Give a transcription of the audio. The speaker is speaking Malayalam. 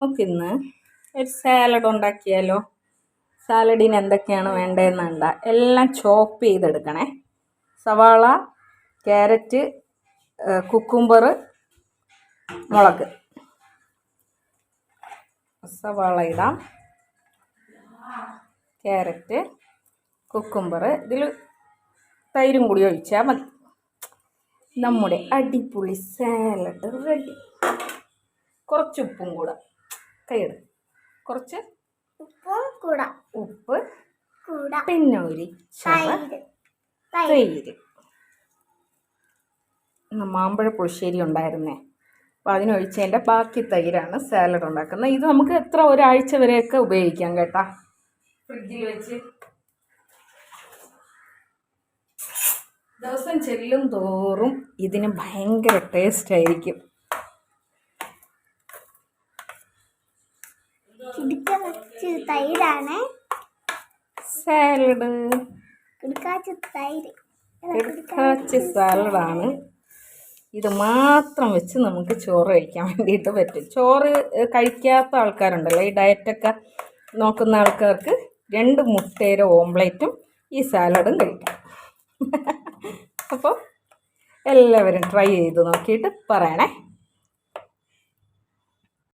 നമുക്കിന്ന് ഒരു സാലഡ് ഉണ്ടാക്കിയാലോ? സാലഡിന് എന്തൊക്കെയാണ് വേണ്ടതെന്ന് കണ്ട എല്ലാം ചോപ്പ് ചെയ്തെടുക്കണേ. സവാള, ക്യാരറ്റ്, കുക്കുംബർ, മുളക്. സവാള ഇടാം, ക്യാരറ്റ്, കുക്കുംബർ, ഇതിൽ തൈരും കൂടി ഒഴിച്ചാൽ മതി. നമ്മുടെ അടിപൊളി സാലഡ് റെഡി. കുറച്ച് ഉപ്പും കൂടെ കൈയിട്, കുറച്ച് ഉപ്പ്, പിന്നെ ഒരു തൈര്. മാമ്പഴ പുളിശ്ശേരി ഉണ്ടായിരുന്നേ, അപ്പോൾ അതിനൊഴിച്ചതിൻ്റെ ബാക്കി തൈരാണ് സാലഡ് ഉണ്ടാക്കുന്നത്. ഇത് നമുക്ക് ഒരാഴ്ച വരെയൊക്കെ ഉപയോഗിക്കാം കേട്ടോ, ഫ്രിഡ്ജിൽ വെച്ച്. ദിവസം ചെല്ലും തോറും ഇതിന് ഭയങ്കര ടേസ്റ്റ് ആയിരിക്കും. തൈരാണ് സാലഡ്, സാലഡാണ്. ഇത് മാത്രം വെച്ച് നമുക്ക് ചോറ് കഴിക്കാൻ വേണ്ടിയിട്ട് പറ്റും. ചോറ് കഴിക്കാത്ത ആൾക്കാരുണ്ടല്ലോ, ഈ ഡയറ്റൊക്കെ നോക്കുന്ന ആൾക്കാർക്ക് 2 മുട്ടയുടെ ഓംപ്ലേറ്റും ഈ സാലഡും കഴിക്കാം. അപ്പോൾ എല്ലാവരും ട്രൈ ചെയ്ത് നോക്കിയിട്ട് പറയണേ.